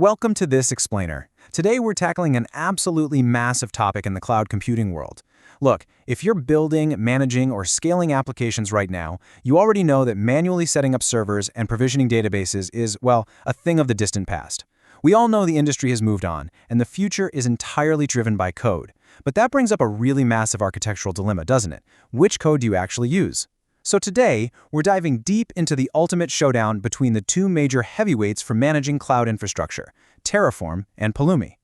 Welcome to this explainer. Today we're tackling an absolutely massive topic in the cloud computing world. Look, if you're building, managing, or scaling applications right now, you already know that manually setting up servers and provisioning databases is, well, a thing of the distant past. We all know the industry has moved on, and the future is entirely driven by code. But that brings up a really massive architectural dilemma, doesn't it? Which code do you actually use? So today, we're diving deep into the ultimate showdown between the two major heavyweights for managing cloud infrastructure, Terraform and Pulumi.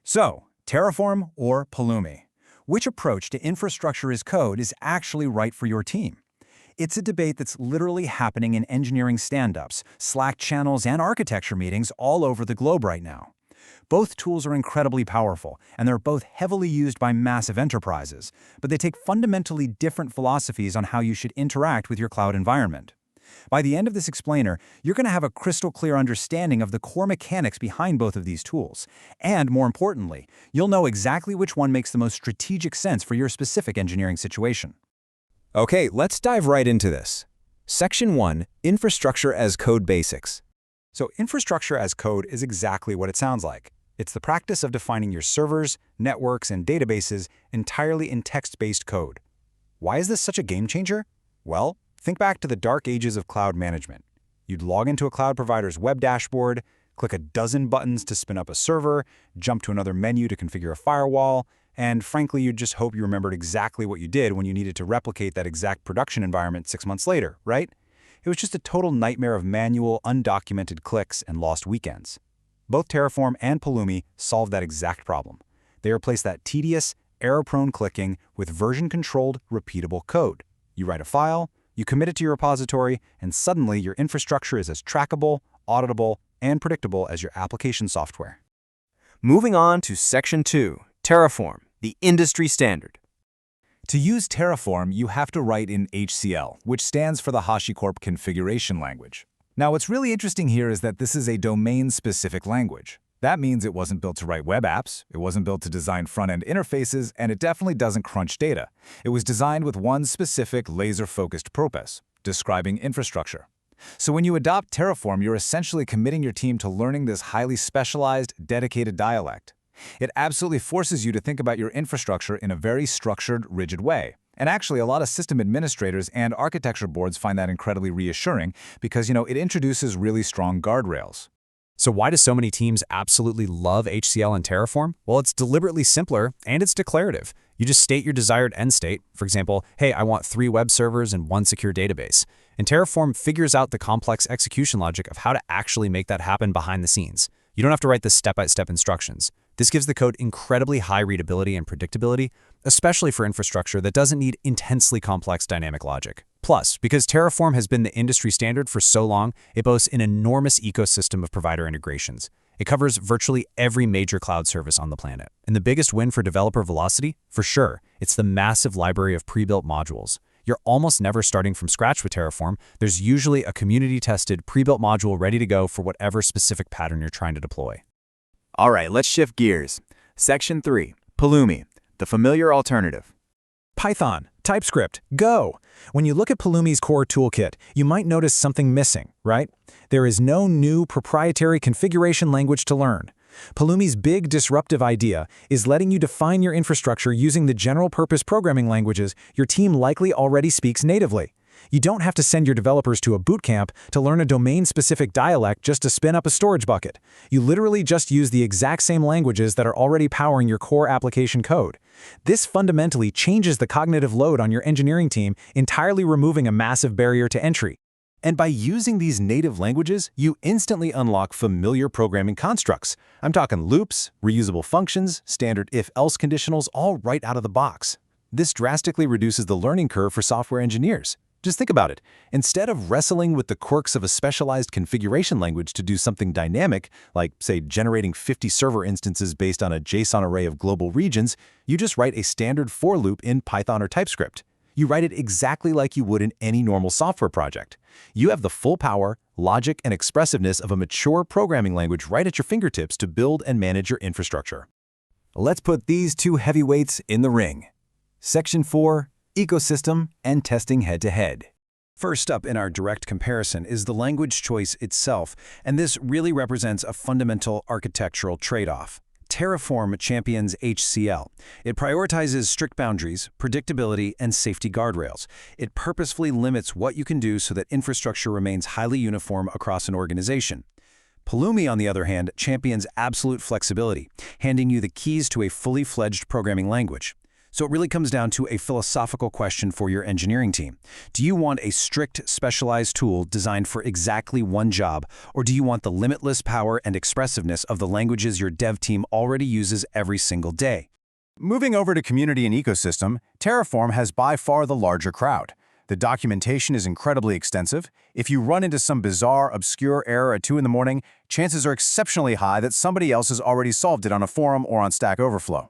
So, Terraform or Pulumi? Which approach to infrastructure as code is actually right for your team? It's a debate that's literally happening in engineering stand-ups, Slack channels, and architecture meetings all over the globe right now. Both tools are incredibly powerful, and they're both heavily used by massive enterprises, but they take fundamentally different philosophies on how you should interact with your cloud environment. By the end of this explainer, you're going to have a crystal clear understanding of the core mechanics behind both of these tools. And more importantly, you'll know exactly which one makes the most strategic sense for your specific engineering situation. Okay, let's dive right into this. Section 1, Infrastructure as Code Basics. So infrastructure as code is exactly what it sounds like. It's the practice of defining your servers, networks, and databases entirely in text-based code. Why is this such a game changer? Well, think back to the dark ages of cloud management. You'd log into a cloud provider's web dashboard, click a dozen buttons to spin up a server, jump to another menu to configure a firewall, and frankly, you'd just hope you remembered exactly what you did when you needed to replicate that exact production environment 6 months later, right? It was just a total nightmare of manual, undocumented clicks and lost weekends. Both Terraform and Pulumi solve that exact problem. They replace that tedious, error-prone clicking with version-controlled, repeatable code. You write a file, you commit it to your repository, and suddenly your infrastructure is as trackable, auditable, and predictable as your application software. Moving on to Section 2, Terraform, the industry standard. To use Terraform, you have to write in HCL, which stands for the HashiCorp Configuration Language. Now, what's really interesting here is that this is a domain-specific language. That means it wasn't built to write web apps, it wasn't built to design front-end interfaces, and it definitely doesn't crunch data. It was designed with one specific laser-focused purpose: describing infrastructure. So when you adopt Terraform, you're essentially committing your team to learning this highly specialized, dedicated dialect. It absolutely forces you to think about your infrastructure in a very structured, rigid way. And actually, a lot of system administrators and architecture boards find that incredibly reassuring because, it introduces really strong guardrails. So why do so many teams absolutely love HCL and Terraform? Well, it's deliberately simpler and it's declarative. You just state your desired end state. For example, hey, I want 3 web servers and 1 secure database. And Terraform figures out the complex execution logic of how to actually make that happen behind the scenes. You don't have to write the step-by-step instructions. This gives the code incredibly high readability and predictability, especially for infrastructure that doesn't need intensely complex dynamic logic. Plus, because Terraform has been the industry standard for so long, it boasts an enormous ecosystem of provider integrations. It covers virtually every major cloud service on the planet. And the biggest win for developer velocity? For sure, it's the massive library of pre-built modules. You're almost never starting from scratch with Terraform. There's usually a community-tested, pre-built module ready to go for whatever specific pattern you're trying to deploy. All right, let's shift gears. Section 3, Pulumi, the familiar alternative. Python, TypeScript, Go. When you look at Pulumi's core toolkit, you might notice something missing, right? There is no new proprietary configuration language to learn. Pulumi's big disruptive idea is letting you define your infrastructure using the general-purpose programming languages your team likely already speaks natively. You don't have to send your developers to a bootcamp to learn a domain-specific dialect just to spin up a storage bucket. You literally just use the exact same languages that are already powering your core application code. This fundamentally changes the cognitive load on your engineering team, entirely removing a massive barrier to entry. And by using these native languages, you instantly unlock familiar programming constructs. I'm talking loops, reusable functions, standard if-else conditionals, all right out of the box. This drastically reduces the learning curve for software engineers. Just think about it. Instead of wrestling with the quirks of a specialized configuration language to do something dynamic, like, say, generating 50 server instances based on a JSON array of global regions, you just write a standard for loop in Python or TypeScript. You write it exactly like you would in any normal software project. You have the full power, logic, and expressiveness of a mature programming language right at your fingertips to build and manage your infrastructure. Let's put these two heavyweights in the ring. Section 4, Ecosystem and Testing Head-to-Head. First up in our direct comparison is the language choice itself, and this really represents a fundamental architectural trade-off. Terraform champions HCL. It prioritizes strict boundaries, predictability, and safety guardrails. It purposefully limits what you can do so that infrastructure remains highly uniform across an organization. Pulumi, on the other hand, champions absolute flexibility, handing you the keys to a fully fledged programming language. So it really comes down to a philosophical question for your engineering team. Do you want a strict, specialized tool designed for exactly one job, or do you want the limitless power and expressiveness of the languages your dev team already uses every single day? Moving over to community and ecosystem, Terraform has by far the larger crowd. The documentation is incredibly extensive. If you run into some bizarre, obscure error at 2 in the morning, chances are exceptionally high that somebody else has already solved it on a forum or on Stack Overflow.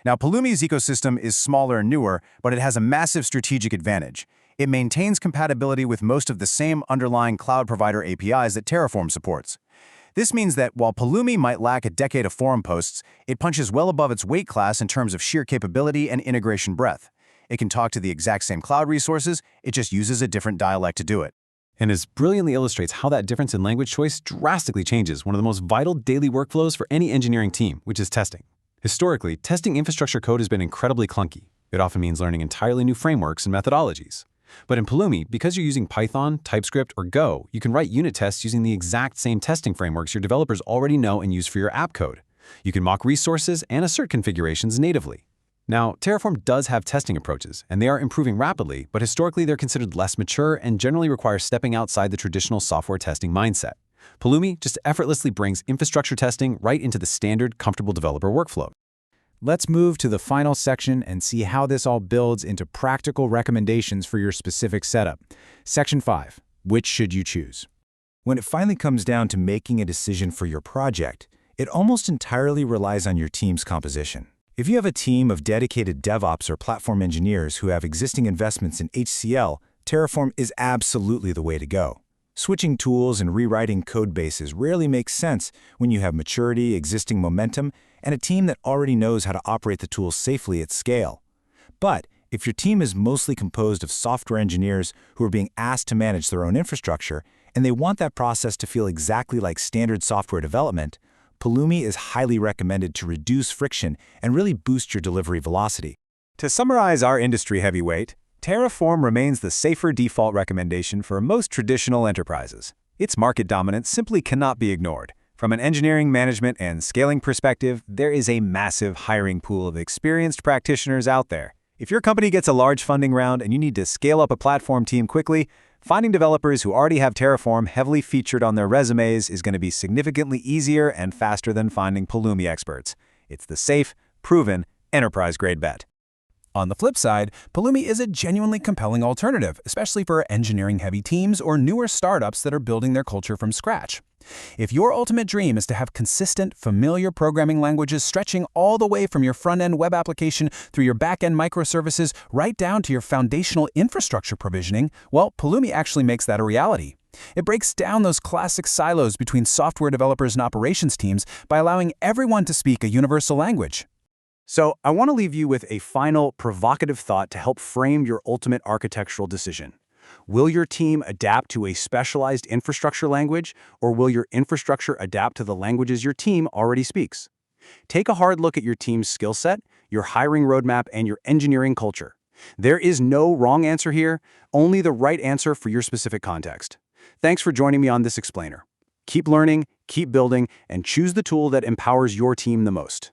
Now, Pulumi's ecosystem is smaller and newer, but it has a massive strategic advantage. It maintains compatibility with most of the same underlying cloud provider APIs that Terraform supports. This means that while Pulumi might lack a decade of forum posts, it punches well above its weight class in terms of sheer capability and integration breadth. It can talk to the exact same cloud resources, it just uses a different dialect to do it. And this brilliantly illustrates how that difference in language choice drastically changes one of the most vital daily workflows for any engineering team, which is testing. Historically, testing infrastructure code has been incredibly clunky. It often means learning entirely new frameworks and methodologies. But in Pulumi, because you're using Python, TypeScript, or Go, you can write unit tests using the exact same testing frameworks your developers already know and use for your app code. You can mock resources and assert configurations natively. Now, Terraform does have testing approaches, and they are improving rapidly, but historically they're considered less mature and generally require stepping outside the traditional software testing mindset. Pulumi just effortlessly brings infrastructure testing right into the standard, comfortable developer workflow. Let's move to the final section and see how this all builds into practical recommendations for your specific setup. Section 5. Which should you choose? When it finally comes down to making a decision for your project, it almost entirely relies on your team's composition. If you have a team of dedicated DevOps or platform engineers who have existing investments in HCL, Terraform is absolutely the way to go. Switching tools and rewriting code bases rarely makes sense when you have maturity, existing momentum, and a team that already knows how to operate the tools safely at scale. But if your team is mostly composed of software engineers who are being asked to manage their own infrastructure, and they want that process to feel exactly like standard software development, Pulumi is highly recommended to reduce friction and really boost your delivery velocity. To summarize our industry heavyweight, Terraform remains the safer default recommendation for most traditional enterprises. Its market dominance simply cannot be ignored. From an engineering, management, and scaling perspective, there is a massive hiring pool of experienced practitioners out there. If your company gets a large funding round and you need to scale up a platform team quickly, finding developers who already have Terraform heavily featured on their resumes is going to be significantly easier and faster than finding Pulumi experts. It's the safe, proven, enterprise-grade bet. On the flip side, Pulumi is a genuinely compelling alternative, especially for engineering-heavy teams or newer startups that are building their culture from scratch. If your ultimate dream is to have consistent, familiar programming languages stretching all the way from your front-end web application through your back-end microservices right down to your foundational infrastructure provisioning, well, Pulumi actually makes that a reality. It breaks down those classic silos between software developers and operations teams by allowing everyone to speak a universal language. So, I want to leave you with a final, provocative thought to help frame your ultimate architectural decision. Will your team adapt to a specialized infrastructure language, or will your infrastructure adapt to the languages your team already speaks? Take a hard look at your team's skill set, your hiring roadmap, and your engineering culture. There is no wrong answer here, only the right answer for your specific context. Thanks for joining me on this explainer. Keep learning, keep building, and choose the tool that empowers your team the most.